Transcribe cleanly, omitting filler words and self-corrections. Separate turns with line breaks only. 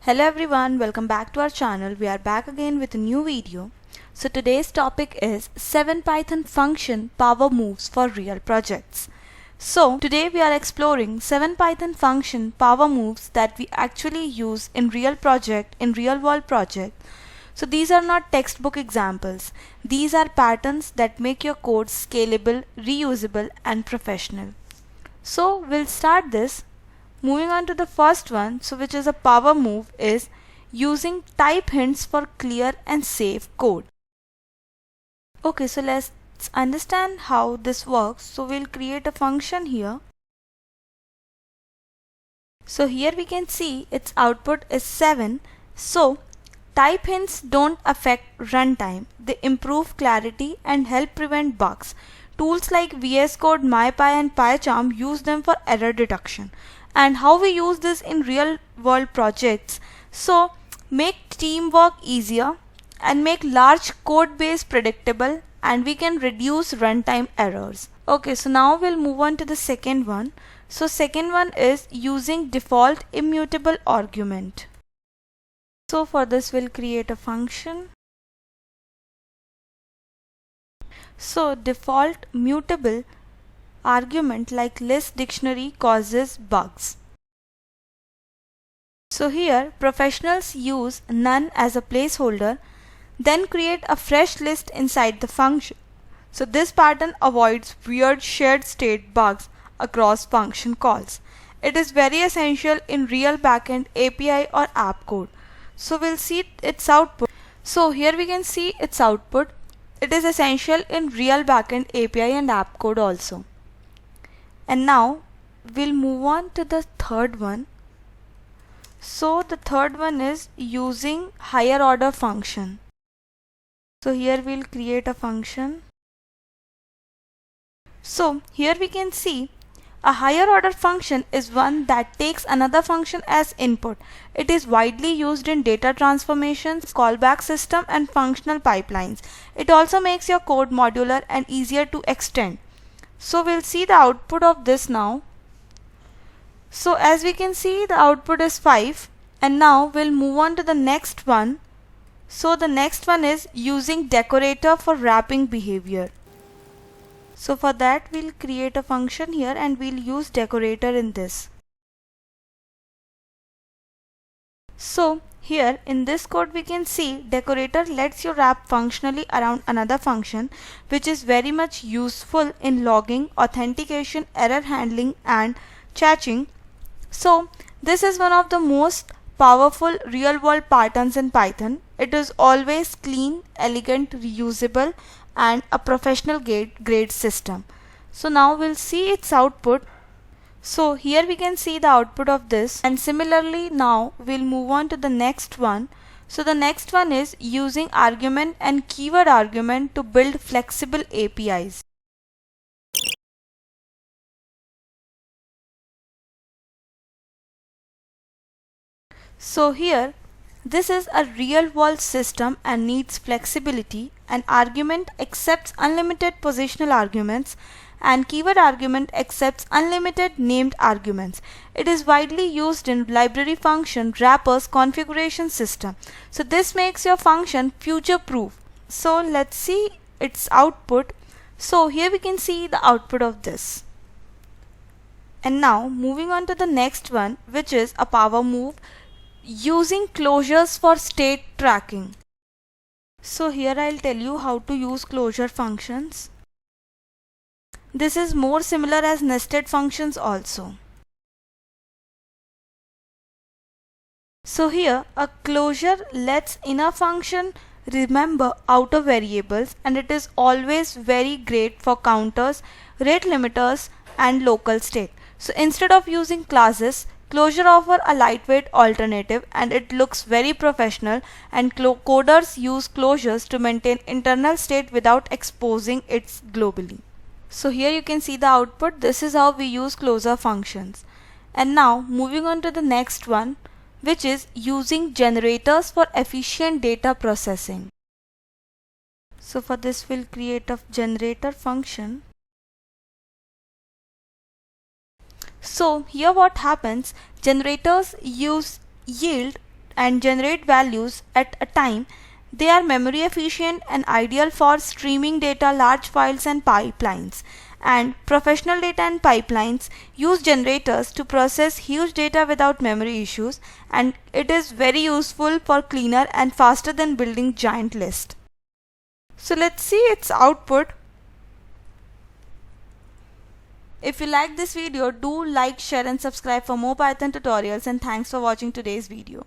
Hello everyone, welcome back to our channel. We are back again with a new video. So today's topic is 7 Python function power moves for real projects. So today we are exploring 7 Python function power moves that we actually use in real world project. So these are not textbook examples. These are patterns that make your code scalable, reusable and professional. So we'll start this. Moving on to the first one, which is a power move, is using type hints for clear and safe code. Okay, so let's understand how this works. So we'll create a function here. So here we can see its output is 7. So type hints don't affect runtime. They improve clarity and help prevent bugs. Tools like VS Code, MyPy and PyCharm use them for error detection. And how we use this in real world projects. So make teamwork easier and make large code base predictable, and we can reduce runtime errors. Okay, so now we'll move on to the second one. So second one is using default immutable argument. So for this we'll create a function. So default mutable argument like list dictionary causes bugs. So here professionals use none as a placeholder, then create a fresh list inside the function. So this pattern avoids weird shared state bugs across function calls. It is very essential in real backend API or app code. So we'll see its output. So here we can see its output. It is essential in real backend API and app code also. And now we'll move on to the third one. So the third one is using higher order function. So here we'll create a function. So here we can see a higher order function is one that takes another function as input. It is widely used in data transformations, callback system and functional pipelines. It also makes your code modular and easier to extend. So we'll see the output of this now. So as we can see, the output is 5, and now we'll move on to the next one. So the next one is using decorator for wrapping behavior. So for that we'll create a function here and we'll use decorator in this. So here in this code we can see decorator lets you wrap functionally around another function, which is very much useful in logging, authentication, error handling and caching. So this is one of the most powerful real world patterns in Python. It is always clean, elegant, reusable and a professional grade system. So now we'll see its output. So here we can see the output of this, and similarly now we'll move on to the next one. So the next one is using argument and keyword argument to build flexible APIs. So here this is a real world system and needs flexibility. An argument accepts unlimited positional arguments and keyword argument accepts unlimited named arguments. It is widely used in library function, wrappers, configuration system. So this makes your function future proof. So let's see its output. So here we can see the output of this. And now moving on to the next one, which is a power move using closures for state tracking. So here I'll tell you how to use closure functions. This is more similar as nested functions also. So here a closure lets inner function remember outer variables, and it is always very great for counters, rate limiters and local state. So instead of using classes, closure offer a lightweight alternative and it looks very professional, and coders use closures to maintain internal state without exposing it globally. So here you can see the output. This is how we use closure functions. And now moving on to the next one, which is using generators for efficient data processing. So for this we'll create a generator function. So here what happens, generators use yield and generate values at a time. They are memory efficient and ideal for streaming data, large files and pipelines. And professional data and pipelines use generators to process huge data without memory issues, and it is very useful for cleaner and faster than building giant lists. So let's see its output. If you like this video, do like, share and subscribe for more Python tutorials, and thanks for watching today's video.